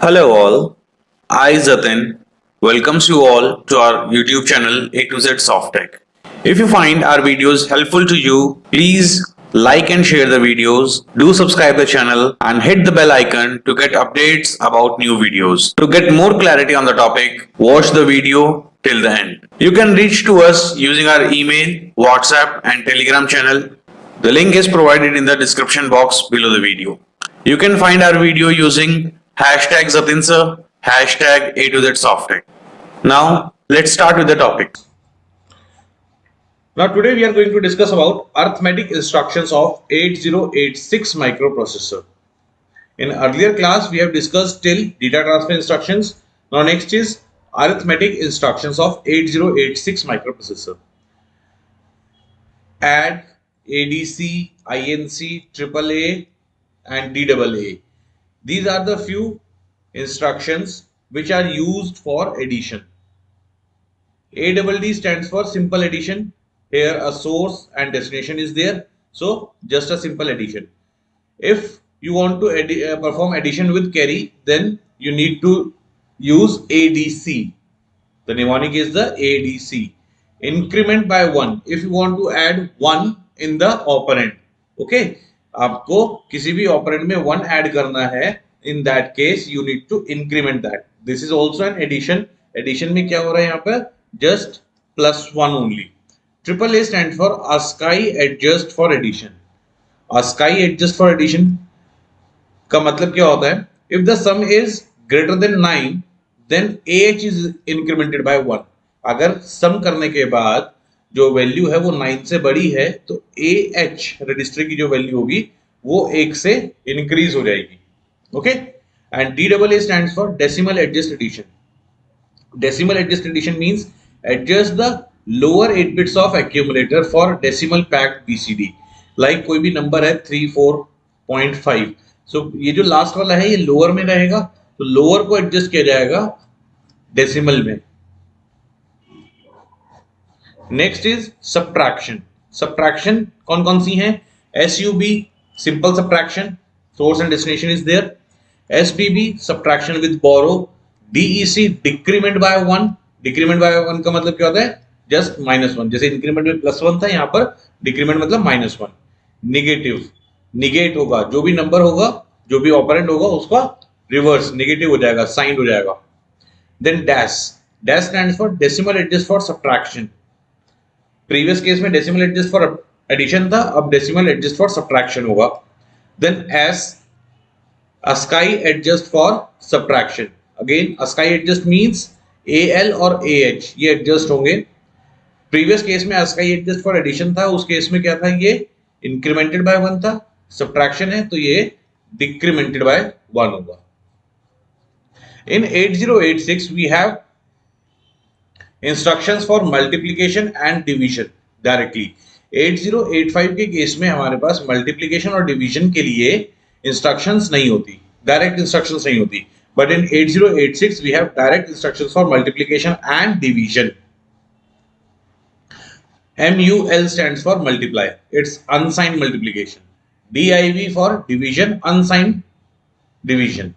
Hello all, I Zatin welcomes you all to our YouTube channel A to Z Soft Tech. If you find our videos helpful to you, please like and share the videos, do subscribe the channel and hit the bell icon to get updates about new videos. To get more clarity on the topic, watch the video till the end. You can reach to us using our email, WhatsApp and Telegram channel. The link is provided in the description box below the video. You can find our video using hashtag Zatinsa, hashtag A to Z Softech. Now, let's start with the topic. Now today we are going to discuss about arithmetic instructions of 8086 microprocessor. In earlier class we have discussed till data transfer instructions. Now next is arithmetic instructions of 8086 microprocessor. Add, ADC, INC, AAA and DAA. These are the few instructions which are used for addition. ADD stands for simple addition. Here a source and destination is there, so just a simple addition. If you want to perform addition with carry, then you need to use ADC. The mnemonic is the ADC. Increment by 1. If you want to add 1 in the operand, okay, आपको किसी भी operand में 1 add करना है, in that case you need to increment that. This is also an addition. Addition में क्या हो रहा है यहाँ पर? Just +1 only. AAA stands for ASCII adjust for addition. ASCII adjust for addition का मतलब क्या होता है? If the sum is greater than 9, then AH is incremented by 1. अगर सम करने के बाद जो वैल्यू है वो 9 से बड़ी है तो AH रजिस्टर की जो वैल्यू होगी वो 1 से इंक्रीज हो जाएगी. Okay, and DAA stands for decimal adjust addition. Decimal adjust addition means adjust the lower 8 bits of accumulator for decimal packed BCD. Like कोई भी नंबर है 34.5, so ये जो लास्ट वाला है ये लोअर में रहेगा, तो लोअर को एडजस्ट किया जाएगा डेसिमल में. Next is subtraction. सब्ट्रैक्शन कौन कौन सी हैं? SUB simple subtraction, source and destination is there. SBB subtraction with borrow. DEC decrement by 1. Decrement by 1 का मतलब क्या होता है? जस्ट -1. जैसे इंक्रीमेंट में +1 था, यहाँ पर डिक्रीमेंट मतलब -1. निगेटिव, निगेट होगा, जो भी नंबर होगा, जो भी ऑपरेंड होगा उसका रिवर्स नेगेटिव हो जाएगा, साइन हो जाएगा. Then dash. Dash stands for decimal adjust for subtraction. Previous case में डेसिमल एडजस्ट फॉर एडिशन था, अब डेसिमल एडजस्ट फॉर सब्ट्रैक्शन होगा. Then S, ASCII adjust for subtraction. Again ASCII adjust means AL और AH ये adjust होंगे. Previous case में ASCII adjust for addition था, उस केस में क्या था? ये इंक्रीमेंटेड बाय 1 था. सब्ट्रैक्शन है तो ये डिक्रीमेंटेड बाय 1 होगा. In 8086 we have instructions for multiplication and division directly. 8085 के केस में हमारे पास मल्टीप्लिकेशन और डिवीजन के लिए इंस्ट्रक्शंस नहीं होती, डायरेक्ट इंस्ट्रक्शंस नहीं होती. But in 8086 we have direct instructions for multiplication and division. MUL stands for multiply, it's unsigned multiplication. DIV for division, unsigned division.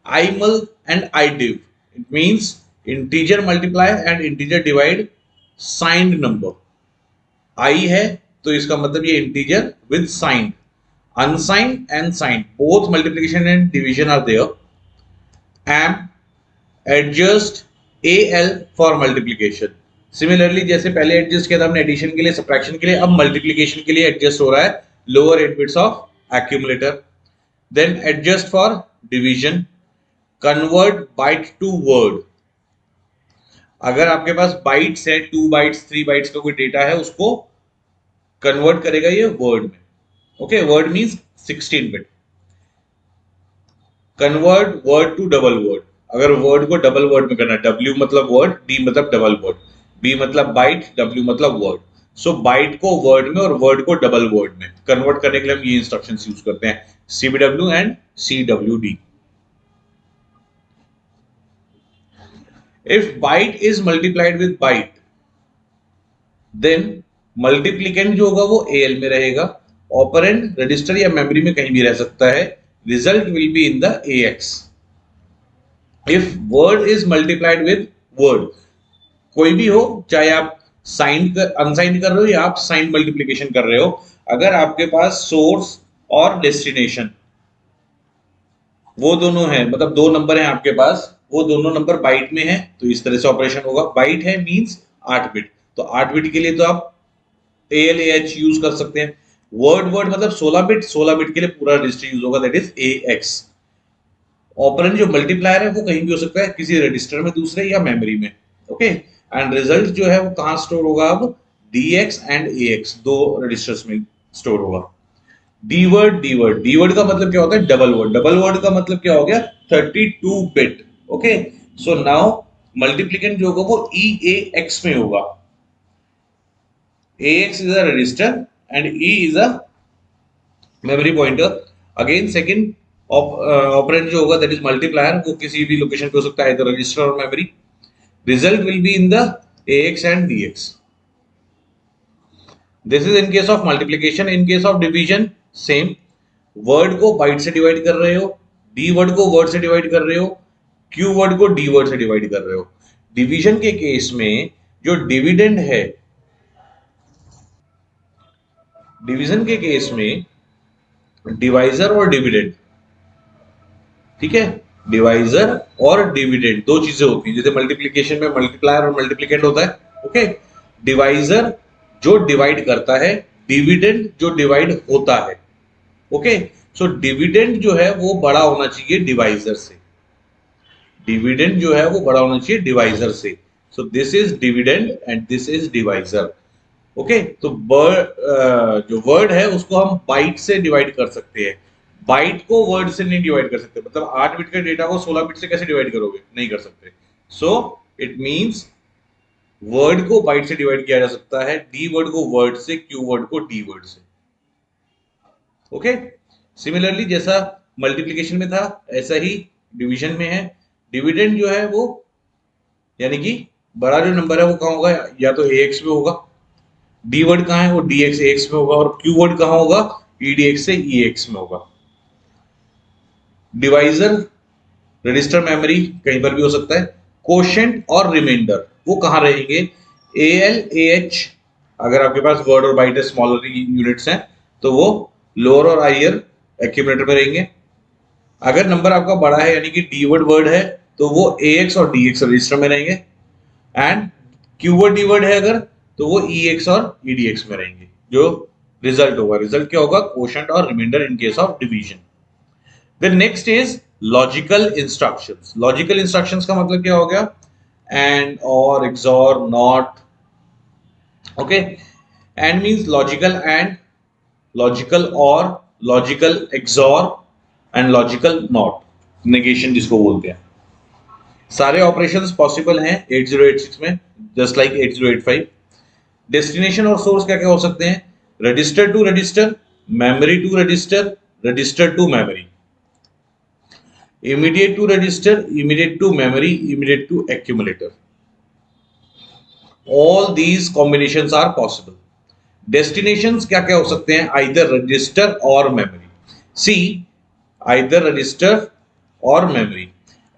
IMUL and IDIV, it means integer multiply and integer divide signed number. I है तो इसका मतलब ये integer with signed. Unsigned and signed, both multiplication and division are there. AM, adjust, AL for multiplication. Similarly जैसे पहले adjust किया था हमने एडिशन के लिए, सब्ट्रैक्शन के लिए, अब मल्टीप्लिकेशन के लिए एडजस्ट हो रहा है lower 8 bits of accumulator. Then adjust for division, convert byte to word. अगर आपके पास बाइट्स है, 2 बाइट्स 3 बाइट्स का कोई डेटा है, उसको कन्वर्ट करेगा ये वर्ड में. ओके, word means 16 bit. Convert word to double word. अगर वर्ड को डबल वर्ड में करना, W मतलब वर्ड, D मतलब डबल वर्ड, B मतलब बाइट, W मतलब वर्ड. सो बाइट को वर्ड में और वर्ड को डबल वर्ड में कन्वर्ट करने के लिए हम ये इंस्ट्रक्शंस यूज करते हैं, CBW and CWD. If byte is multiplied with byte, then multiplicand जो होगा वो AL में रहेगा, ऑपरेंड रजिस्टर या मेमोरी में कहीं भी रह सकता है, result will be in the AX. If word is multiplied with word, कोई भी हो, चाहे आप साइंड अनसाइंड कर रहे हो या आप साइंड मल्टीप्लीकेशन कर रहे हो, अगर आपके पास सोर्स और डेस्टिनेशन वो दोनों है, मतलब दो नंबर है आपके पास, वो दोनों नंबर बाइट में है, तो इस तरह से ऑपरेशन होगा। बाइट है मींस 8 बिट, तो 8 बिट के लिए तो आप ALAH यूज कर सकते हैं। वर्ड वर्ड मतलब 16 बिट, 16 बिट के लिए पूरा रजिस्टर यूज होगा, दैट इज AX। ऑपरेंड जो मल्टीप्लायर है वो कहीं भी हो सकता है, किसी रजिस्टर में दूसरे या मेमोरी में। ओके, एंड रिजल्ट जो है वो कहां स्टोर होगा, अब DX एंड AX दो रजिस्टर्स में स्टोर होगा। डीवर्ड डीवर्ड डीवर्ड का मतलब क्या होता है, डबल वर्ड। डबल वर्ड का मतलब क्या हो गया, 32 bit. Okay, so now multiplicand जो होगा वो EAX में होगा। AX is a register and E is a memory pointer। Again second operand जो होगा दैट इज मल्टीप्लायर, वो किसी भी लोकेशन पे हो सकता है, इधर रजिस्टर और memory. Result will be in the AX and DX। This is in case of multiplication. In case of division same, word को बाइट से डिवाइड कर रहे हो, डी वर्ड को वर्ड से डिवाइड कर रहे हो, क्यू वर्ड को डी वर्ड से डिवाइड कर रहे हो। डिवीजन के केस में जो डिविडेंड है, डिवीजन के केस में डिवाइजर और डिविडेंड, ठीक है, डिवाइजर और डिविडेंड दो चीजें होती हैं। जैसे मल्टीप्लीकेशन में मल्टीप्लायर और मल्टीप्लिकेंट होता है। ओके, डिवाइजर जो डिवाइड करता है, डिविडेंड जो डिवाइड होता है। ओके, सो डिविडेंड जो है वो बड़ा होना चाहिए डिवाइजर से। डिविडेंड जो है वो बड़ा होना चाहिए डिवाइजर से। सो this is dividend and this is divisor. Okay, तो जो वर्ड है उसको हम बाइट से डिवाइड कर सकते हैं, बाइट को वर्ड से नहीं डिवाइड कर सकते। मतलब 8 बिट के डेटा को 16 बिट से कैसे डिवाइड करोगे, नहीं कर सकते। सो इट मींस वर्ड को बाइट से डिवाइड किया जा सकता है, डी वर्ड को वर्ड से, क्यू वर्ड को डी वर्ड से। ओके, सिमिलरली जैसा मल्टीप्लिकेशन में था ऐसा ही डिवीजन में है। डिविडेंड जो है वो, यानी कि बड़ा जो नंबर है वो कहाँ होगा, या तो AX में होगा, डी वर्ड कहाँ है वो DX AX में होगा, और क्यू वर्ड कहाँ होगा, EDX से EX में होगा। डिवाइजर रजिस्टर मेमोरी कहीं पर भी हो सकता है। कोशेंट और रिमाइंडर वो कहाँ रहेंगे, ALAH। अगर आपके पास वर्ड और बाइट स्मॉलर यूनिट्स हैं तो वो लोअर और हायर एक्यूमुलेटर में रहेंगे। अगर नंबर आपका बड़ा है यानी कि डी वर्ड वर्ड है तो वो AX और DX रजिस्टर में रहेंगे, and Q word D word है अगर तो वो EX और EDX में रहेंगे। जो रिजल्ट होगा, रिजल्ट क्या होगा, कोशेंट और remainder in case of division. Then next is logical instructions. Logical instructions का मतलब क्या हो गया, and or XOR not. Okay, and means logical and, logical or, logical XOR and logical not, negation जिसको बोलते हैं। सारे ऑपरेशंस पॉसिबल हैं 8086 में, जस्ट लाइक 8085। डेस्टिनेशन और सोर्स क्या क्या हो सकते हैं, register to register, memory to register, register to memory, immediate to register, immediate to memory, immediate to accumulator. All these combinations are possible. Destinations क्या क्या हो सकते हैं, आइदर रजिस्टर और मेमोरी। सी, आइदर रजिस्टर और memory.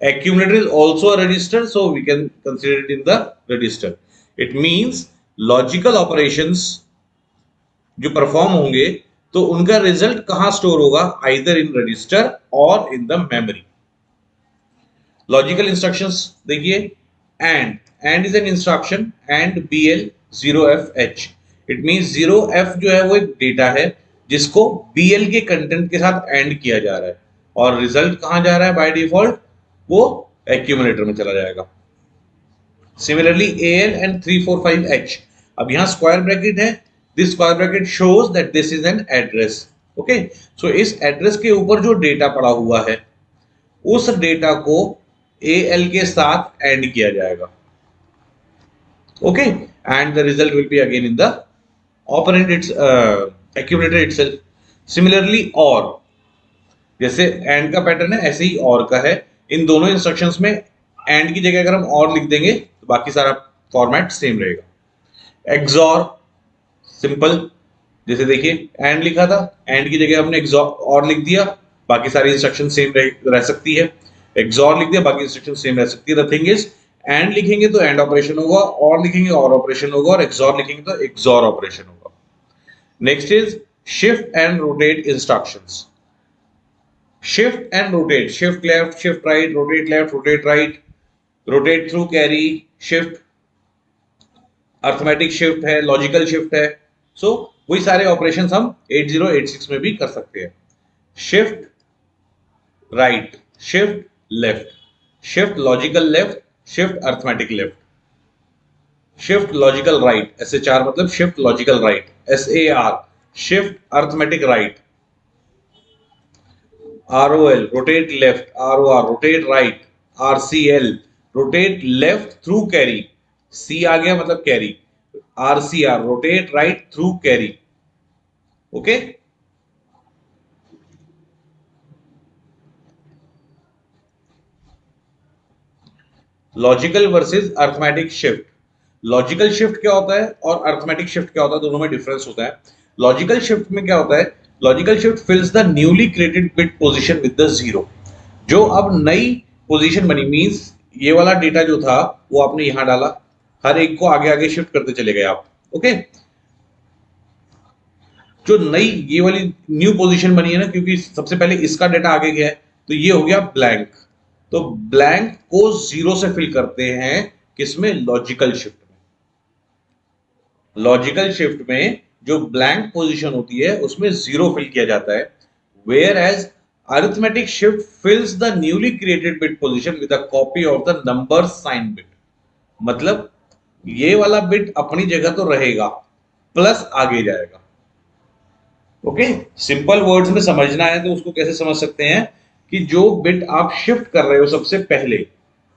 Accumulator is also a register, so we can consider it in the register. It means logical operations जो perform होंगे तो उनका रिजल्ट कहां स्टोर होगा, either in register or in the memory. Logical instructions देखिए, and is an instruction, and BL 0FH। It means 0F जो है वो एक डेटा है जिसको BL के कंटेंट के साथ एंड किया जा रहा है, और रिजल्ट कहां जा रहा है बाय डिफॉल्ट, वो एक्यूमुलेटर में चला जाएगा। सिमिलरली AL एंड 345H, अब यहां स्क्वायर ब्रैकेट है, this square bracket shows that this is an address. Okay, so इस एड्रेस के ऊपर जो डेटा पड़ा हुआ है उस डेटा को AL के साथ एंड किया जाएगा। Okay, and the result will be again in the operand it's accumulator itself. Similarly और, जैसे एंड का पैटर्न है ऐसे ही और का है। इन दोनों इंस्ट्रक्शंस में एंड की जगह अगर हम और लिख देंगे तो बाकी सारा फॉर्मेट सेम रहेगा। एक्सॉर सिंपल, जैसे देखिए एंड लिखा था, एंड की जगह हमने एक्सॉर और लिख दिया, बाकी सारी इंस्ट्रक्शन सेम रह सकती है। XOR लिख दिया, बाकी इंस्ट्रक्शन सेम रह सकती है। द थिंग इज एंड लिखेंगे तो एंड ऑपरेशन होगा, और लिखेंगे और ऑपरेशन होगा, और XOR लिखेंगे तो XOR ऑपरेशन होगा। Next is shift and rotate instructions. Shift and rotate, shift left, shift right, rotate left, rotate right, rotate through carry, shift arithmetic shift है, लॉजिकल शिफ्ट है। सो वही सारे ऑपरेशंस हम 8086 में भी कर सकते हैं। Shift right, shift left, shift logical left, shift arithmetic left, shift logical right, SHR मतलब shift logical right, SAR shift arithmetic right, ROL rotate left, ROR rotate right, RCL rotate left through carry, C आ गया मतलब carry, RCR rotate right through carry. Okay, logical versus arithmetic shift. Logical shift क्या होता है और arithmetic shift क्या होता है, दोनों में डिफरेंस होता है। लॉजिकल शिफ्ट में क्या होता है, logical shift fills the newly created bit position with the zero. जो अब नई पोजीशन बनी, मींस ये वाला डेटा जो था वो आपने यहां डाला, हर एक को आगे आगे शिफ्ट करते चले गए आप। ओके, जो नई ये वाली न्यू पोजीशन बनी है ना, क्योंकि सबसे पहले इसका डेटा आगे गया है, तो ये हो गया ब्लैंक। तो ब्लैंक को जीरो से फिल करते हैं किसमें, लॉजिकल शिफ्ट में। लॉजिकल शिफ्ट में जो ब्लैंक पोजीशन होती है उसमें जीरो फिल किया जाता है, whereas arithmetic shift fills the newly created bit position with a copy of the number sign bit. मतलब ये वाला बिट अपनी जगह तो रहेगा, प्लस आगे जाएगा। ओके, सिंपल वर्ड्स में समझना है तो उसको कैसे समझ सकते हैं कि जो बिट आप शिफ्ट कर रहे हो सबसे पहले,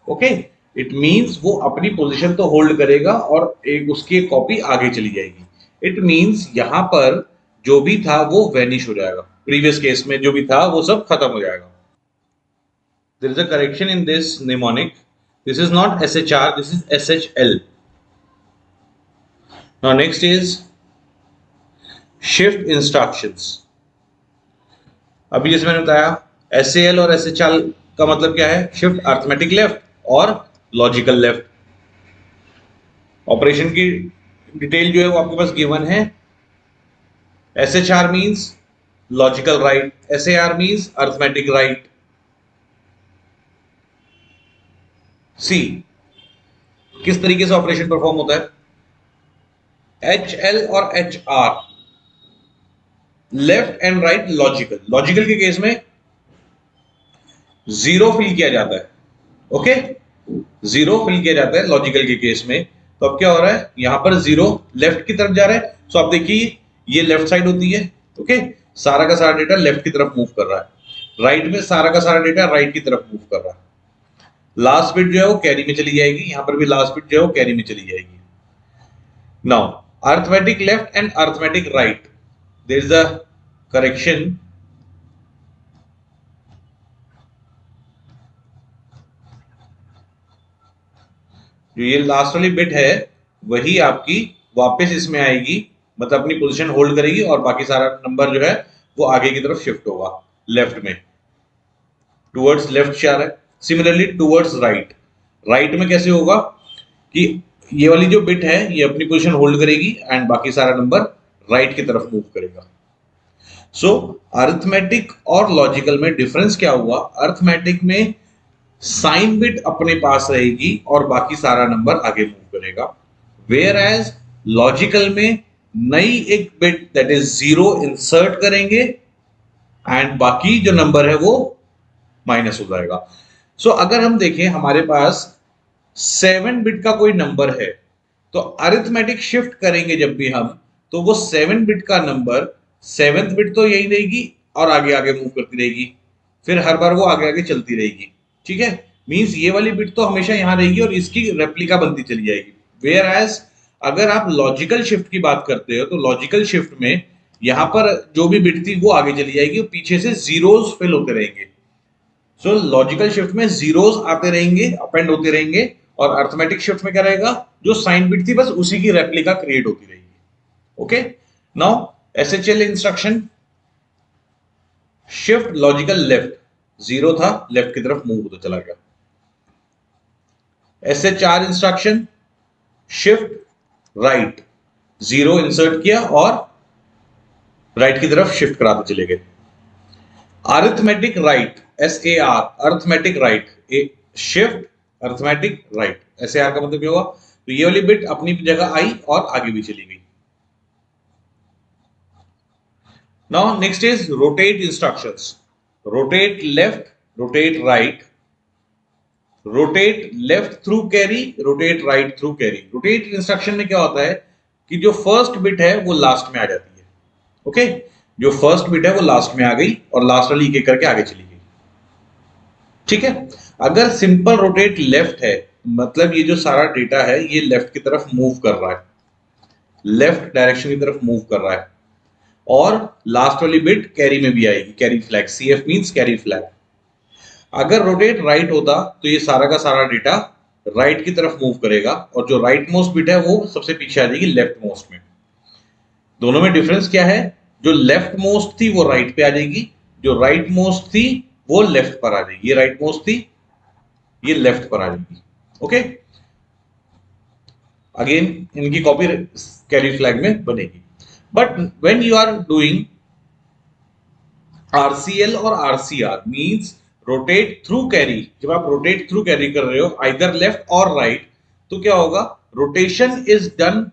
ओके, इट मींस वो अपनी पोजीशन तो होल्ड करेगा और एक उसकी एक कॉपी आगे चली जाएगी। इट मींस यहां पर जो भी था वो वैनिश हो जाएगा, प्रीवियस केस में जो भी था वो सब खत्म हो जाएगा। There is a correction in this mnemonic, this is not SHR, this is SHL। Now next is shift instructions. अभी जैसे मैंने बताया SAL और SHL का मतलब क्या है, शिफ्ट अर्थमेटिक लेफ्ट और लॉजिकल लेफ्ट। ऑपरेशन की डिटेल जो है वो आपके पास गिवन है। SHR means logical right, SAR means arithmetic right. See किस तरीके से ऑपरेशन परफॉर्म होता है, HL और HR left and right logical. Logical के केस में जीरो फिल किया जाता है। ओके, जीरो फिल किया जाता है लॉजिकल के केस में। तो अब क्या हो रहा है, यहां पर जीरो लेफ्ट की तरफ जा रहा है। सो आप देखिए ये लेफ्ट साइड होती है। ओके, सारा का सारा डेटा लेफ्ट की तरफ मूव कर रहा है, राइट में सारा का सारा डेटा राइट की तरफ मूव कर रहा है। लास्ट बिट जो है वो कैरी में चली जाएगी, यहां पर भी लास्ट बिट जो है वो कैरी में चली जाएगी। Now arithmetic left and arithmetic right, there is a correction. जो ये लास्ट वाली बिट है वही आपकी वापस इसमें आएगी, मतलब अपनी पोजीशन होल्ड करेगी और बाकी सारा नंबर जो है वो आगे की तरफ शिफ्ट होगा लेफ्ट में, टुवर्ड्स लेफ्ट जा रहा है। सिमिलरली टुवर्ड्स राइट, राइट में कैसे होगा कि ये वाली जो बिट है ये अपनी पोजीशन होल्ड करेगी एंड बाकी सारा नंबर राइट की तरफ मूव करेगा। सो अरिथमेटिक और लॉजिकल में डिफरेंस क्या हुआ, अरिथमेटिक में साइन बिट अपने पास रहेगी और बाकी सारा नंबर आगे मूव करेगा, वेयर एज लॉजिकल में नई एक bit that is zero insert करेंगे एंड बाकी जो नंबर है वो माइनस हो जाएगा। सो अगर हम देखें हमारे पास 7 बिट का कोई नंबर है, तो अरिथमेटिक शिफ्ट करेंगे जब भी हम, तो वो 7 बिट का नंबर 7th बिट तो यही रहेगी और आगे आगे मूव करती रहेगी, फिर हर बार वो आगे आगे चलती रहेगी। ठीक है, मींस ये वाली बिट तो हमेशा यहां रहेगी और इसकी रेप्लिका बनती चली जाएगी। वेयर एज अगर आप लॉजिकल शिफ्ट की बात करते हो तो लॉजिकल शिफ्ट में यहां पर जो भी बिट थी वो आगे चली जाएगी और पीछे से जीरोस फिल होते रहेंगे। सो लॉजिकल शिफ्ट में जीरोस आते रहेंगे, अपेंड होते रहेंगे, और अर्थमेटिक शिफ्ट में क्या रहेगा, जो साइन बिट थी बस उसी की रेप्लिका क्रिएट होती रहेगी। Okay, now SHL instruction, shift logical left. 0 था, लेफ्ट की तरफ मूव होता चला गया। SH4 instruction, shift right, 0 insert किया और राइट की तरफ शिफ्ट कराते चले गए। Arithmetic right, SAR, arithmetic right, shift arithmetic right, SAR का मतलब क्या हुआ, तो ये वाली बिट अपनी जगह आई और आगे भी चली गई। Now next is rotate instructions, rotate left, rotate right, rotate left through carry, rotate right through carry. Rotate instruction में क्या होता है कि जो फर्स्ट बिट है वो लास्ट में आ जाती है। ओके, जो फर्स्ट बिट है वो लास्ट में आ गई और लास्ट वाली एक एक करके आगे चली गई। ठीक है, अगर सिंपल रोटेट लेफ्ट है, मतलब ये जो सारा डेटा है ये लेफ्ट की तरफ मूव कर रहा है, लेफ्ट डायरेक्शन की तरफ मूव कर रहा है, और लास्ट वाली बिट कैरी में भी आएगी, carry flag, CF means carry flag. अगर रोटेट राइट होता तो ये सारा का सारा डेटा राइट की तरफ मूव करेगा और जो राइट मोस्ट बिट है वो सबसे पीछे आ जाएगी लेफ्ट मोस्ट में। दोनों में डिफरेंस क्या है, जो लेफ्ट मोस्ट थी वो राइट पे आ जाएगी, जो राइट मोस्ट थी वो लेफ्ट पर आ जाएगी। ये राइट मोस्ट थी, ये लेफ्ट पर आ जाएगी। ओके, अगेन इनकी कॉपी कैरी फ्लैग में बनेगी। But when you are doing RCL और RCR means rotate through carry, जब आप रोटेट थ्रू कैरी कर रहे हो आइदर लेफ्ट और राइट, तो क्या होगा, rotation is done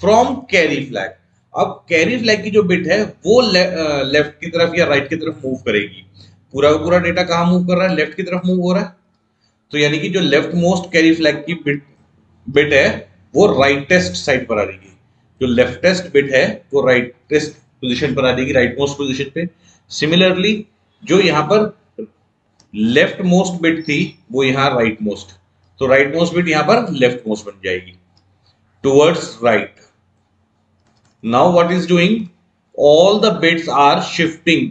from carry flag. अब कैरी फ्लैग की जो बिट है वो लेफ्ट की तरफ या राइट की तरफ मूव करेगी। पूरा का पूरा डेटा कहां मूव कर रहा है, लेफ्ट की तरफ मूव हो रहा है, तो यानी कि जो लेफ्ट मोस्ट कैरी फ्लैग की बिट है वो राइटेस्ट साइड पर आ जाएगी, जो लेफ्टेस्ट बिट है वो राइटेस्ट पोजीशन पर आ जाएगी, राइट मोस्ट पोजीशन पे। सिमिलरली जो यहां पर लेफ्ट मोस्ट बिट थी वो यहां राइट मोस्ट, तो राइट मोस्ट बिट यहां पर लेफ्ट मोस्ट बन जाएगी, towards right. Now what is doing? All the bits are shifting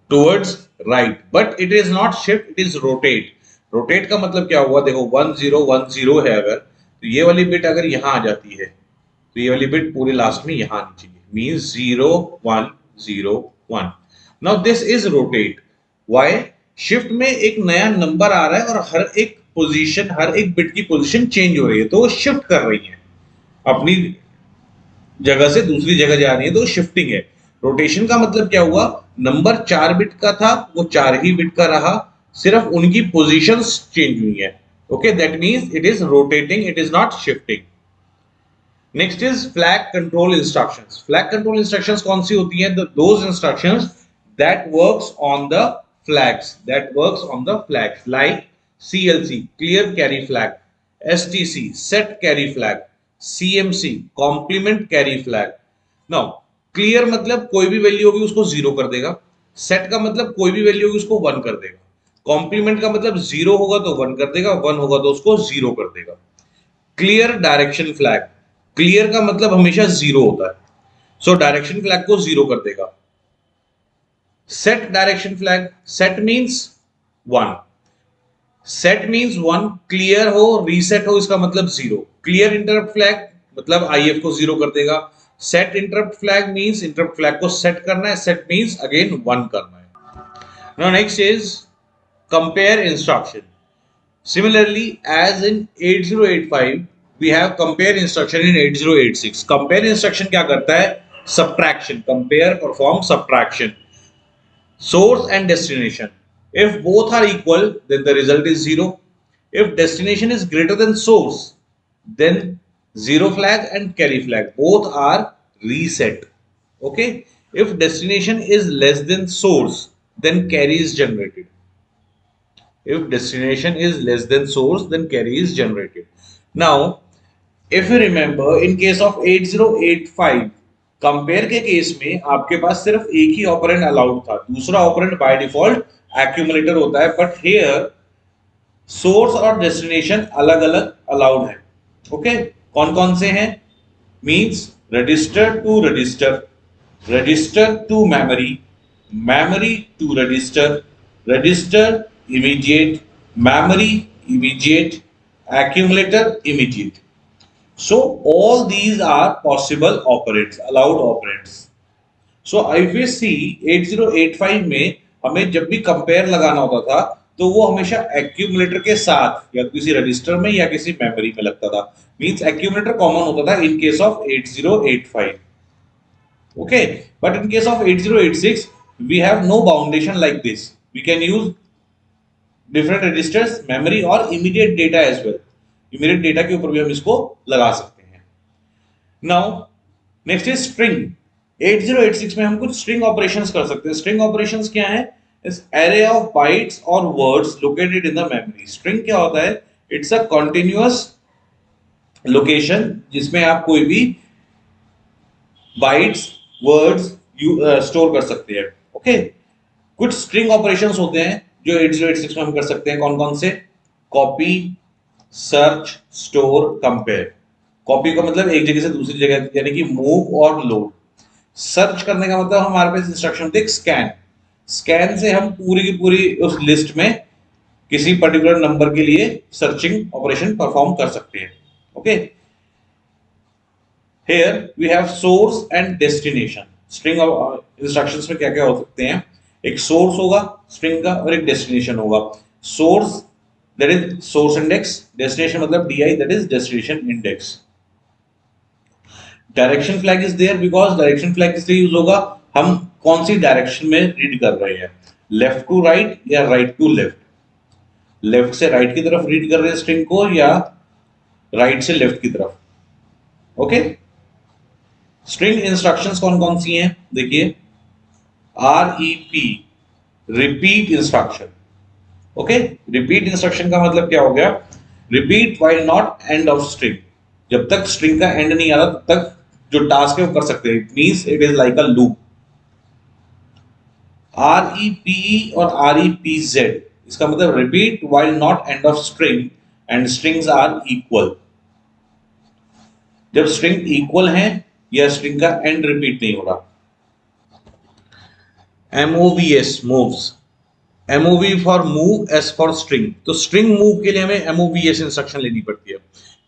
towards right, but it is not shift, it is rotate. Rotate का मतलब क्या हुआ, देखो 1010 है, अगर तो ये वाली बिट अगर यहाँ आ जाती है तो ये वाली बिट पूरे लास्ट में यहाँ आनी चाहिए, means 0101। Now this is rotate. Why? Shift में एक नया नंबर आ रहा है और हर एक पोजीशन, हर एक बिट की पोजीशन चेंज हो रही है, तो वो शिफ्ट कर रही है, अपनी जगह से दूसरी जगह जा रही है, तो शिफ्टिंग है। रोटेशन का मतलब क्या हुआ, नंबर 4 बिट का था वो 4 ही बिट का रहा, सिर्फ उनकी पोजीशंस चेंज हुई है। Okay, that means it is rotating, it is not shifting. Next is flag control instructions. Flag control instructions कौन सी होती हैं, those instructions that works on the flags, that works on the flags, like CLC clear carry flag, STC set carry flag, CMC complement carry flag. Now clear मतलब कोई भी value होगी उसको 0 कर देगा, सेट का मतलब कोई भी वैल्यू होगी उसको 1 कर देगा, कॉम्प्लीमेंट का मतलब 0 होगा तो 1 कर देगा, 1 होगा तो उसको 0 कर देगा। क्लियर डायरेक्शन फ्लैग, क्लियर का मतलब हमेशा 0 होता है, सो डायरेक्शन फ्लैग को 0 कर देगा। Set direction flag, set means 1, set means 1, clear हो रीसेट हो इसका मतलब 0। क्लियर इंटरप्ट फ्लैग मतलब IF को 0 कर देगा। Set interrupt flag means interrupt flag को सेट करना है, सेट मींस अगेन 1 करना है। Now next is compare instruction. Similarly, as in 8085, we have compare instruction in 8086. Compare instruction क्या करता है, subtraction, compare perform subtraction, source and destination. If both are equal, then the result is 0. If destination is greater than source, then 0 flag and carry flag both are reset. Okay. If destination is less than source, then carry is generated. If destination is less than source, then carry is generated. Now if you remember, in case of 8085, compare के case में आपके पास सिर्फ एक ही operand allowed था, दूसरा operand by default accumulator होता है, but here source और डेस्टिनेशन अलग अलग अलाउड है। ओके, कौन कौन से हैं, means register to register, register to memory, memory to register, register immediate, memory immediate, accumulator immediate. So all these are possible operands, allowed operands. So if we see 8085 में हमें जब भी कंपेयर लगाना होता था तो वो हमेशा एक्यूमुलेटर के साथ या किसी रजिस्टर में या किसी मेमोरी में लगता था। मींस एक्यूमुलेटर कॉमन होता था इन case of 8085, okay, but in case of 8086 we have no boundation like this. We can use different registers, memory और immediate data as well. Immediate data के ऊपर भी हम इसको लगा सकते हैं। Now next is string। 8086 में हम कुछ string operations कर सकते हैं। string operations क्या है? इस array of bytes or words located in the memory। string क्या होता है? It's a continuous location जिसमें आप कोई भी बाइट्स वर्ड्स स्टोर कर सकते हैं। ओके, कुछ स्ट्रिंग ऑपरेशंस होते हैं जो 8086 में हम कर सकते हैं। कौन कौन से? Copy, search, store, compare. Copy का मतलब एक जगह से दूसरी जगह, यानी कि मूव और लोड। सर्च करने का मतलब हमारे पास इंस्ट्रक्शन होती है स्कैन। स्कैन से हम पूरी की पूरी उस लिस्ट में किसी पर्टिकुलर नंबर के लिए सर्चिंग ऑपरेशन परफॉर्म कर सकते हैं। Okay, Here we have source and destination। string instructions में क्या क्या हो सकते हैं? एक सोर्स होगा स्ट्रिंग का और एक डेस्टिनेशन होगा। Source that is source index, destination मतलब DI that is destination index. Direction flag is there because direction flag इसलिए यूज होगा, हम कौन सी डायरेक्शन में रीड कर रहे हैं, लेफ्ट टू राइट या राइट टू लेफ्ट। लेफ्ट से राइट की तरफ रीड कर रहे हैं स्ट्रिंग को या राइट से लेफ्ट की तरफ। ओके, स्ट्रिंग इंस्ट्रक्शंस कौन कौन सी हैं? देखिए, REP repeat instruction. Okay, repeat instruction का मतलब क्या हो गया? Repeat while not end of string. जब तक स्ट्रिंग का एंड नहीं आता तब तक जो टास्क है वो कर सकते हैं। It means it is like a loop. REPE और REPZ इसका मतलब repeat while not end of string and strings are equal. जब स्ट्रिंग इक्वल है या स्ट्रिंग का एंड रिपीट नहीं हो रहा। MOVS moves, MOV for move, S for string. तो स्ट्रिंग मूव के लिए हमें MOVS इंस्ट्रक्शन लेनी पड़ती है।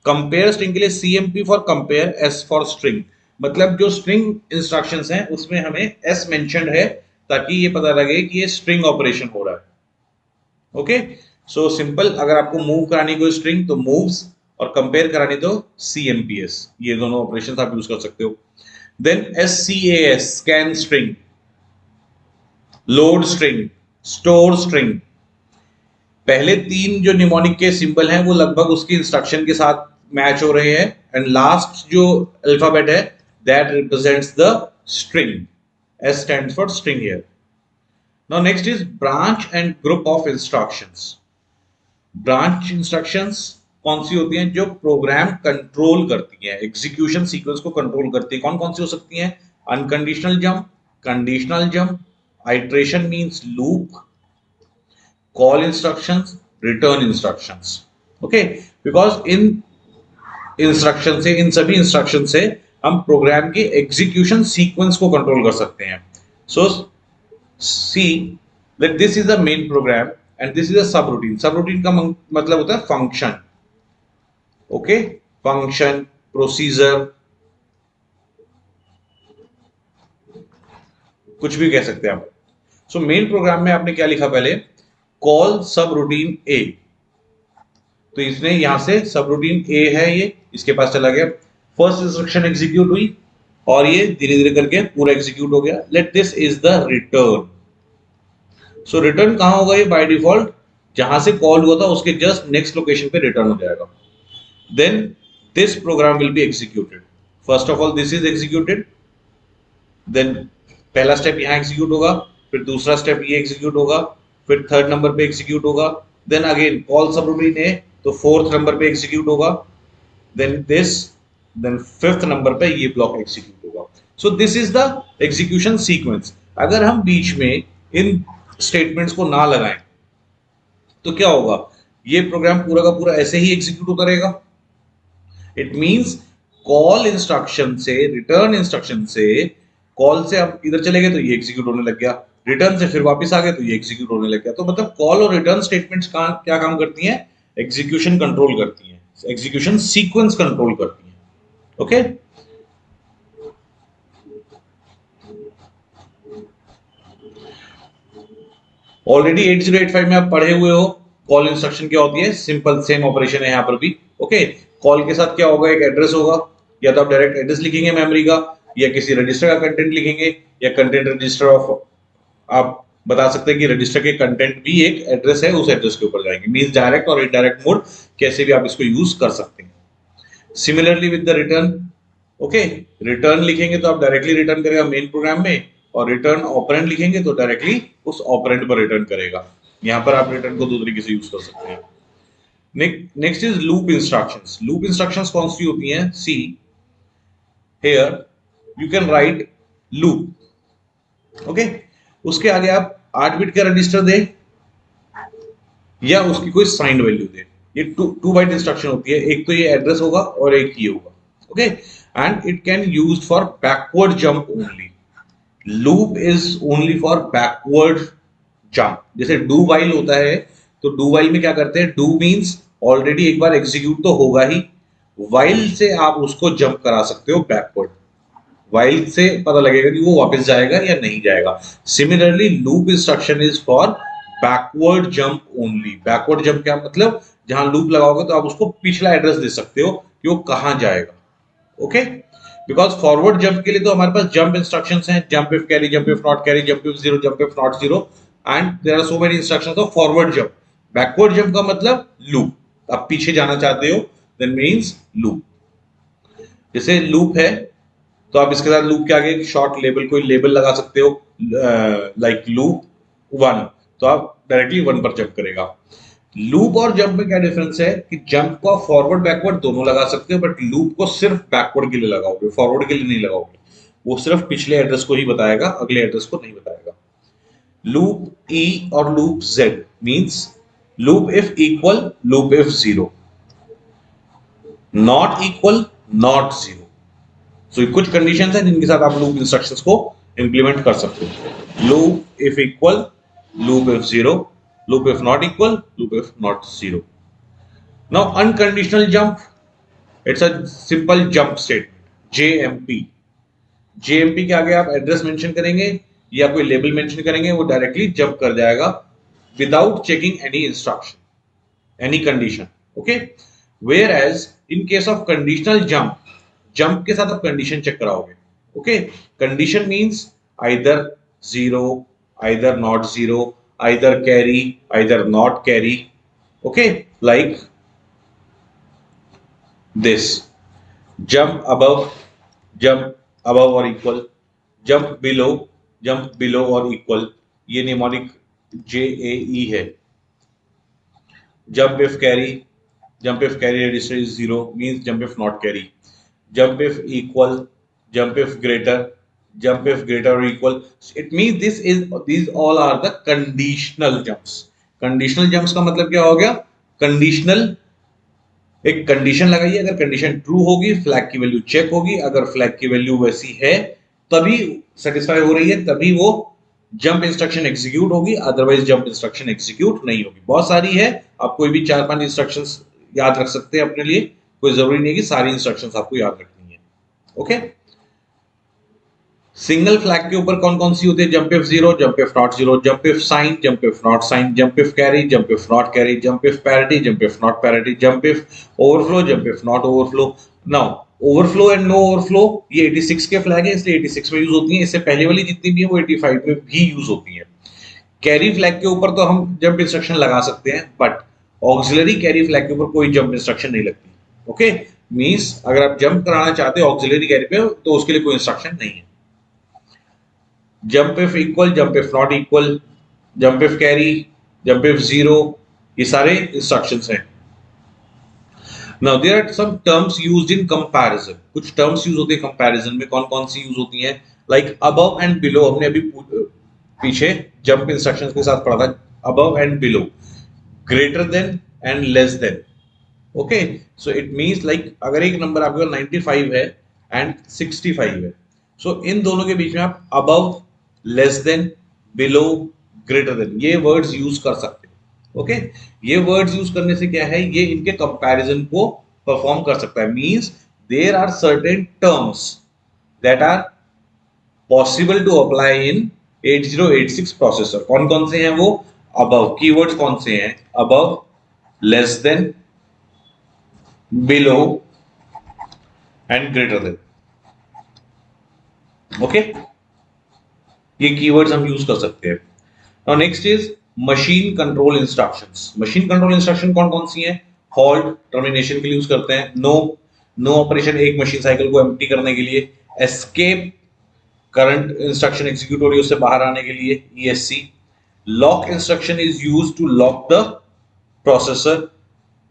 कंपेयर स्ट्रिंग के लिए CMP for compare, S for string. मतलब जो स्ट्रिंग इंस्ट्रक्शंस हैं उसमें हमें S मेंशन्ड है ताकि ये पता लगे कि ये स्ट्रिंग ऑपरेशन हो रहा है। Okay, so simple. अगर आपको मूव करानी कोई स्ट्रिंग तो मूव्स और कंपेयर करानी तो CMPS। ये दोनों ऑपरेशन आप यूज कर सकते हो। Then SCAS scan string, load string, store string. पहले तीन जो निमोनिक के सिंबल हैं वो लगभग उसकी इंस्ट्रक्शन के साथ मैच हो रहे हैं एंड लास्ट जो अल्फाबेट है that represents the string. S stands for string here। Now next is branch and group of instructions। Branch instructions कौन सी होती हैं? जो प्रोग्राम कंट्रोल करती हैं, एग्जीक्यूशन सीक्वेंस को कंट्रोल करती है। कौन कौन सी हो सकती हैं? Unconditional jump, conditional jump, iteration means loop, call instructions, return instructions. Okay, because in सभी इंस्ट्रक्शन से हम प्रोग्राम के एग्जीक्यूशन सीक्वेंस को कंट्रोल कर सकते हैं। So see that this is the main program and this is a subroutine. सब routine का मतलब होता है फंक्शन। ओके, फंक्शन, प्रोसीजर, कुछ भी कह सकते हैं आप। सो मेन प्रोग्राम में आपने क्या लिखा? पहले कॉल सब रूटीन ए। तो इसने यहां से सब रूटीन ए है, ये इसके पास चला गया। फर्स्ट इंस्ट्रक्शन एग्जीक्यूट हुई और ये धीरे धीरे करके पूरा एग्जीक्यूट हो गया। Let this is the return. So return कहां होगा? ये बाय डिफॉल्ट जहां से कॉल हुआ था उसके जस्ट नेक्स्ट लोकेशन पे रिटर्न हो जाएगा। Then this program will be executed. First of all this is executed, then पहला स्टेप यहाँ एग्जीक्यूट होगा, फिर दूसरा स्टेप ये एग्जीक्यूट होगा, फिर थर्ड नंबर पे एग्जीक्यूट होगा, then again call subroutine है तो फोर्थ नंबर पे एग्जीक्यूट होगा, then this, then fifth number पे ये ब्लॉक एग्जीक्यूट होगा। So this is the execution sequence. अगर हम बीच में इन स्टेटमेंट्स को ना लगाएं तो क्या होगा? ये प्रोग्राम पूरा का पूरा ऐसे ही एग्जीक्यूट होता रहेगा। इट मींस कॉल इंस्ट्रक्शन से, रिटर्न इंस्ट्रक्शन से, कॉल से अब इधर चले गए तो ये एग्जीक्यूट होने लग गया, रिटर्न से फिर वापस आ गए तो ये एग्जीक्यूट होने लग गया। तो मतलब कॉल और रिटर्न स्टेटमेंट्स का क्या काम करती हैं? एग्जीक्यूशन कंट्रोल करती हैं, एग्जीक्यूशन सीक्वेंस कंट्रोल करती हैं। ओके, ऑलरेडी 8085 में आप पढ़े हुए हो कॉल इंस्ट्रक्शन क्या होती है, सिंपल सेम ऑपरेशन है यहाँ पर भी। ओके, कॉल के साथ क्या होगा, एक एड्रेस होगा, या तो आप डायरेक्ट एड्रेस लिखेंगे मेमोरी का, या किसी रजिस्टर का कंटेंट लिखेंगे, या कंटेंट रजिस्टर ऑफ, आप बता सकते हैं कि रजिस्टर के कंटेंट भी एक एड्रेस है, उस एड्रेस के ऊपर जाएंगे। मींस डायरेक्ट और इनडायरेक्ट मोड कैसे भी आप इसको यूज कर सकते हैं। Similarly with the return, okay, return लिखेंगे तो आप डायरेक्टली रिटर्न करेगा मेन प्रोग्राम में, और रिटर्न ऑपरेंड लिखेंगे तो डायरेक्टली उस ऑपरेंड पर रिटर्न करेगा। यहां पर आप रिटर्न को दो तरीके से यूज कर सकते हैं। Next is loop instructions. Loop instructions कौन सी होती हैं, see here you can write loop. Okay, उसके आगे आप 8 बिट का रजिस्टर दें या उसकी कोई साइंड वैल्यू दे। ये टू बाइट इंस्ट्रक्शन होती है, एक तो ये एड्रेस होगा और एक ये होगा। Okay, and it can use for backward jump only. Loop is only for backward jump. जैसे डू वाइल होता है, तो डू वाइल में क्या करते हैं, डू मीन्स ऑलरेडी एक बार एग्जीक्यूट तो होगा ही, वाइल से आप उसको जंप करा सकते हो बैकवर्ड। वाइल से पता लगेगा कि वो वापस जाएगा या नहीं जाएगा। Similarly loop instruction is for backward jump only. Backward jump क्या मतलब, जहां लूप लगाओगे तो आप उसको पिछला एड्रेस दे सकते हो कि वो कहां जाएगा। ओके, बिकॉज फॉरवर्ड जंप के लिए तो हमारे पास जंप इंस्ट्रक्शंस हैं, jump if carry, jump if not carry, jump if zero, jump if not zero, and there are so many instructions of forward jump. Backward jump का मतलब loop, आप पीछे जाना चाहते हो देन मीन्स लूप। जैसे loop है तो आप इसके साथ लूप के आगे एक शॉर्ट लेबल, कोई लेबल लगा सकते हो, लाइक लूप 1, तो आप डायरेक्टली 1 पर जंप करेगा। लूप और जंप में क्या डिफरेंस है कि जंप को फॉरवर्ड बैकवर्ड दोनों लगा सकते हो, बट लूप को सिर्फ बैकवर्ड के लिए लगाओगे, फॉरवर्ड के लिए नहीं लगाओगे। वो सिर्फ पिछले एड्रेस को ही बताएगा, अगले एड्रेस को नहीं बताएगा। लूप ई और loop Z means loop if equal, loop if zero, not equal, not zero. So कुछ कंडीशंस हैं जिनके साथ आप लूप इंस्ट्रक्शंस को इंप्लीमेंट कर सकते हो। Loop if equal, loop if zero, loop if not equal, loop if not zero. Now unconditional jump, it's a simple jump statement, JMP। JMP के आगे आप एड्रेस मेंशन करेंगे या कोई लेबल मेंशन करेंगे, वो डायरेक्टली जंप कर जाएगा without checking any instruction, any condition. Okay, where as in case of conditional jump, jump के साथ आप कंडीशन चेक कराओगे। Okay, condition means either zero, either not zero, either carry, either not carry. Okay, like this, jump above, jump above or equal, jump below or equal, ये mnemonic JAE है। jump if carry register is 0 means jump if not carry, jump if equal, jump if greater, jump if greater or equal, it means these all are the conditional jumps। conditional jumps का मतलब क्या हो गया, conditional, एक condition लगाइए, अगर condition true होगी flag की वैल्यू चेक होगी, अगर फ्लैग की वैल्यू वैसी है तभी सेटिस्फाई हो रही है, तभी वो जंप इंस्ट्रक्शन एग्जीक्यूट होगी, अदरवाइज जंप इंस्ट्रक्शन एग्जीक्यूट नहीं होगी। बहुत सारी है, आप कोई भी 4-5 इंस्ट्रक्शंस याद रख सकते हैं अपने लिए, कोई जरूरी नहीं कि सारी इंस्ट्रक्शंस आपको याद रखनी है। ओके, सिंगल फ्लैग के ऊपर कौन कौन सी होती है, jump if zero, jump if not zero, jump if sign, jump if not sign, jump if carry, jump if not carry, jump if parity, jump if not parity, jump if overflow, jump if not overflow. Now overflow and no overflow ये 86 के flag है, इसलिए 86 में use होती है, इससे पहले वाली जितनी भी है वो 85 में भी यूज होती है। कैरी फ्लैग के ऊपर तो हम जंप इंस्ट्रक्शन लगा सकते हैं, बट ऑक्सिलरी कैरी फ्लैग के ऊपर कोई जंप इंस्ट्रक्शन नहीं लगती। ओके, मींस अगर आप जंप कराना चाहते हो ऑक्सिलरी कैरी पे तो उसके लिए कोई इंस्ट्रक्शन नहीं है। Jump if equal, jump if not equal, jump if carry, jump if zero, ये सारे इंस्ट्रक्शंस हैं। Now there are some terms used in comparison, कुछ टर्म्स यूज होते हैं कंपैरिजन में, कौन कौन सी यूज होती हैं, लाइक अबव एंड बिलो, हमने अभी पीछे जंप इंस्ट्रक्शंस के साथ पढ़ा था, above and below, greater than and less than. Okay, so it means like अगर एक नंबर आपके पास 95 है एंड 65 है, सो इन दोनों के बीच में आप above, less than, below, greater than ये वर्ड्स यूज कर सकते हो। ओके, ये वर्ड्स यूज करने से क्या है, ये इनके कंपैरिजन को परफॉर्म कर सकता है। Means there are certain terms that are possible to apply in 8086 processor. कौन कौन से हैं वो, above, keywords कौन से हैं? above, less than, below and greater than. Okay, ये कीवर्ड्स हम यूज कर सकते हैं. Now next is machine control instructions. Machine control instruction कौन कौन सी हैं? हॉल्ट, टर्मिनेशन के लिए यूज करते हैं. नो, नो ऑपरेशन, एक मशीन साइकिल को एम्प्टी करने के लिए. एस्केप, करंट इंस्ट्रक्शन एग्जीक्यूट हो रही है उससे बाहर आने के लिए, ESC. Lock instruction is use to lock the processor.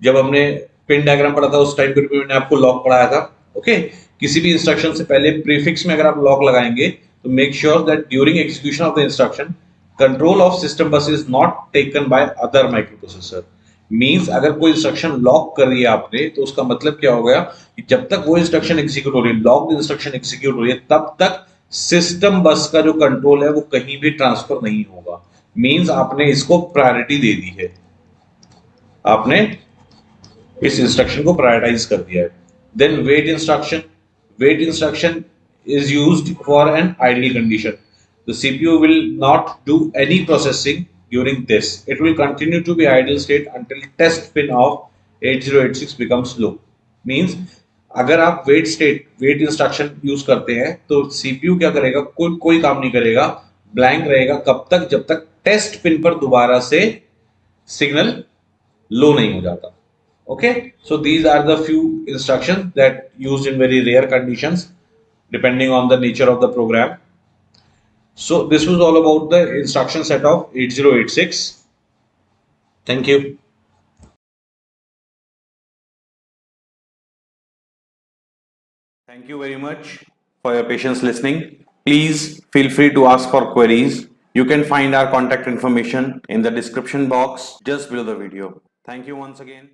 जब हमने पिन डायग्राम पढ़ा था उस टाइम पे मैंने आपको लॉक पढ़ाया था. ओके, किसी भी इंस्ट्रक्शन से पहले प्रीफिक्स में अगर आप लॉक लगाएंगे तो make sure that during execution of the instruction control of system bus is not taken by other microprocessor. Means अगर कोई इंस्ट्रक्शन लॉक कर रही है आपने तो उसका मतलब क्या हो गया कि जब तक वो इंस्ट्रक्शन एग्जीक्यूट हो रही है, लॉक्ड इंस्ट्रक्शन एग्जीक्यूट हो रही है, तब तक सिस्टम बस का जो कंट्रोल है वो कहीं भी ट्रांसफर नहीं होगा. मींस आपने इसको प्रायोरिटी दे दी है, आपने इस इंस्ट्रक्शन को प्रायोरिटाइज कर दिया है. Then wait instruction. Wait instruction is used for an idle condition. The CPU will not do any processing during this. It will continue to be idle state until test pin of 8086 becomes low. Means अगर आप wait state, wait instruction use करते हैं तो CPU क्या करेगा? कोई काम नहीं करेगा, ब्लैंक रहेगा. कब तक? जब तक टेस्ट पिन पर दोबारा से सिग्नल लो नहीं हो जाता. Okay, so these are the few instructions that used in very rare conditions depending on the nature of the program. So this was all about the instruction set of 8086. Thank you. Thank you very much for your patience listening. Please feel free to ask for queries. You can find our contact information in the description box just below the video. Thank you once again.